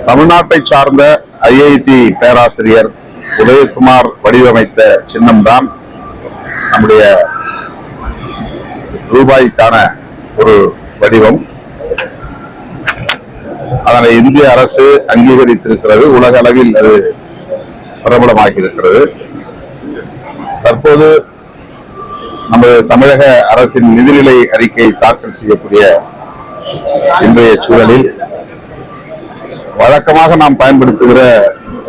தமிழ்நாட்டை சார்ந்த ஐஐடி பேராசிரியர் உதயகுமார் வடிவமைத்த சின்னம்தான் நம்முடைய ரூபாய்க்கான ஒரு வடிவம். அதனை இந்திய அரசு அங்கீகரித்திருக்கிறது. உலக அளவில் அது பிரபலமாகி இருக்கிறது. தற்போது நமது தமிழக அரசின் நிதிநிலை அறிக்கை தாக்கல் செய்யக்கூடிய இன்றைய சூழலில் வழக்கமாக நாம் பயன்படுத்துகிற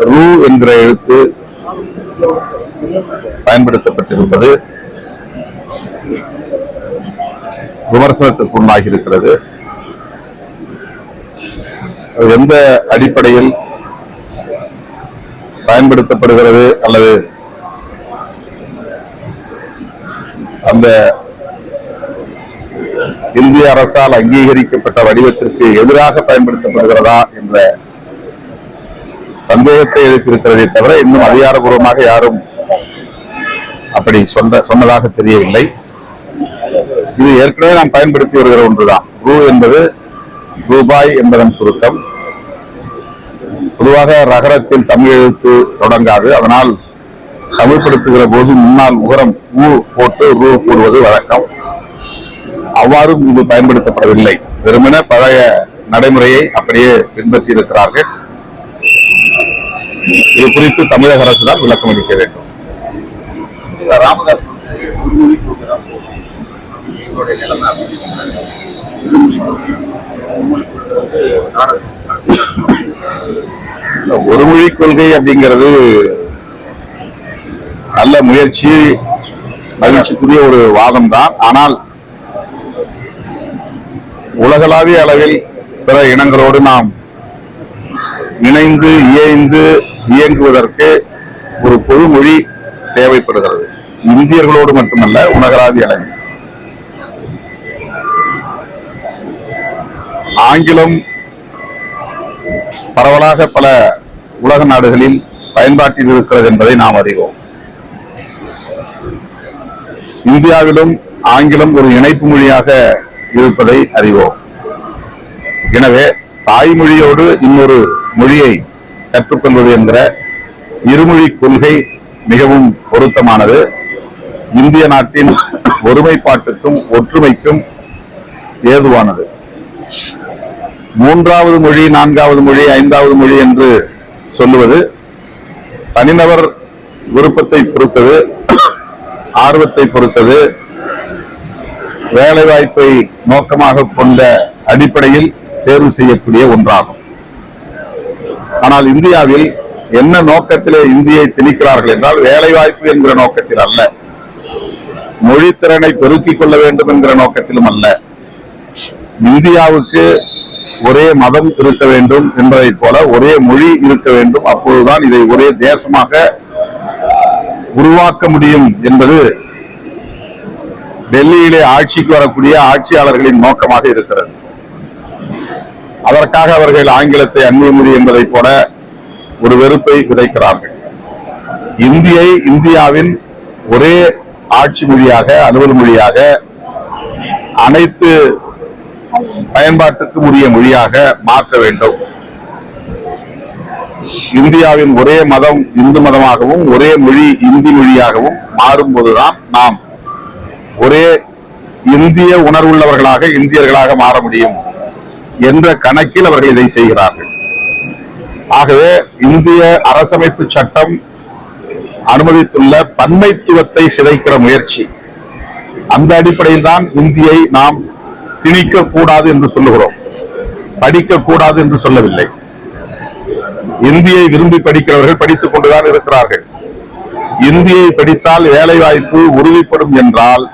ரூ என்கிற எழுத்து பயன்படுத்தப்பட்டிருப்பது விமர்சனத்திற்குள்ளாகி இருக்கிறது. எந்த அடிப்படையில் பயன்படுத்தப்படுகிறது அல்லது அந்த இந்திய அரசால் அங்கீகரிக்கப்பட்ட வடிவத்திற்கு எதிராக பயன்படுத்தப்படுகிறதா என்ற சந்தேகத்தை எழுப்பியிருக்கிறதே தவிர இன்னும் அதிகாரப்பூர்வமாக யாரும் அப்படி சொன்னதாக தெரியவில்லை. இது ஏற்கனவே நாம் பயன்படுத்தி வருகிற ஒன்றுதான். ரூ என்பது ரூபாய் என்பதன் சுருக்கம். பொதுவாக ரகரத்தில் தமிழ் எழுத்து தொடங்காது. அதனால் தமிழ்படுத்துகிற போது முன்னால் உகரம் ஊ போட்டு ரூ போடுவது வழக்கம். அவ்வாறும் இது பயன்படுத்தப்படவில்லை. வெறுமனே பழைய நடைமுறையை அப்படியே பின்பற்றி இருக்கிறார்கள். இது குறித்து தமிழக அரசு தான் விளக்கம் அளிக்க வேண்டும். ராமதாஸ் ஒருமொழி கொள்கை அப்படிங்கிறது நல்ல முயற்சி, மகிழ்ச்சிக்குரிய ஒரு வாதம் தான். ஆனால் உலகளாவிய அளவில் பிற இனங்களோடு நாம் இணைந்து இயங்குவதற்கு ஒரு பொது மொழி தேவைப்படுகிறது. இந்தியர்களோடு மட்டுமல்ல, உலகளாவிய அளவில். ஆங்கிலம் பரவலாக பல உலக நாடுகளில் பயன்பாட்டில் இருக்கிறது என்பதை நாம் அறிவோம். இந்தியாவிலும் ஆங்கிலம் ஒரு இணைப்பு மொழியாக இருப்பதை அறிவோம். எனவே தாய்மொழியோடு இன்னொரு மொழியை கற்றுக்கொள்வது என்கிற இருமொழி கொள்கை மிகவும் பொருத்தமானது. இந்திய நாட்டின் ஒருமைப்பாட்டுக்கும் ஒற்றுமைக்கும் ஏதுவானது. மூன்றாவது மொழி, நான்காவது மொழி, ஐந்தாவது மொழி என்று சொல்லுவது தனிநபர் விருப்பத்தை பொறுத்தது, ஆர்வத்தை பொறுத்தது, வேலைவாய்ப்பை நோக்கமாக கொண்ட அடிப்படையில் தேர்வு செய்யக்கூடிய ஒன்றாகும். ஆனால் இந்தியாவில் என்ன நோக்கத்திலே இந்தியை திணிக்கிறார்கள் என்றால் வேலைவாய்ப்பு என்கிற நோக்கத்தில் அல்ல, மொழி திறனை பெருக்கிக் கொள்ள வேண்டும் என்கிற நோக்கத்திலும் அல்ல. இந்தியாவுக்கு ஒரே மதம் இருக்க வேண்டும் என்பதை போல ஒரே மொழி இருக்க வேண்டும். அப்போதுதான் இதை ஒரே தேசமாக உருவாக்க முடியும் என்பது டெல்லியிலே ஆட்சிக்கு வரக்கூடிய ஆட்சியாளர்களின் நோக்கமாக இருக்கிறது. அதற்காக அவர்கள் ஆங்கிலத்தை அந்நிய மொழி என்பதை போல ஒரு வெறுப்பை விதைக்கிறார்கள். இந்தியை இந்தியாவின் ஒரே ஆட்சி மொழியாக, அலுவல் மொழியாக, அனைத்து பயன்பாட்டுக்கு உரிய மொழியாக மாற்ற வேண்டும். இந்தியாவின் ஒரே மதம் இந்து மதமாகவும் ஒரே மொழி இந்தி மொழியாகவும் மாறும்போதுதான் நாம் ஒரே இந்திய உணர்வுள்ளவர்களாக, இந்தியர்களாக மாற முடியும் என்ற கணக்கில் அவர்கள் இதை செய்கிறார்கள். ஆகவே இந்திய அரசமைப்பு சட்டம் அனுமதித்துள்ள பன்மைத்துவத்தை சிதைக்கிற முயற்சி, அந்த அடிப்படையில் தான் இந்தியை நாம் திணிக்க கூடாது என்று சொல்லுகிறோம், படிக்க கூடாது என்று சொல்லவில்லை. இந்தியை விரும்பி படிக்கிறவர்கள் படித்துக் கொண்டுதான் இருக்கிறார்கள். இந்தியை படித்தால் வேலை வாய்ப்பு உறுதிப்படும் என்றால்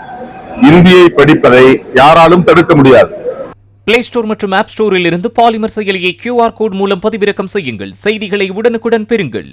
இந்தியை படிப்பதை யாராலும் தடுக்க முடியாது. பிளே ஸ்டோர் மற்றும் ஆப் ஸ்டோரில் இருந்து பாலிமர் செயலியை QR கோட் மூலம் பதிவிறக்கம் செய்யுங்கள். செய்திகளை உடனுக்குடன் பெறுங்கள்.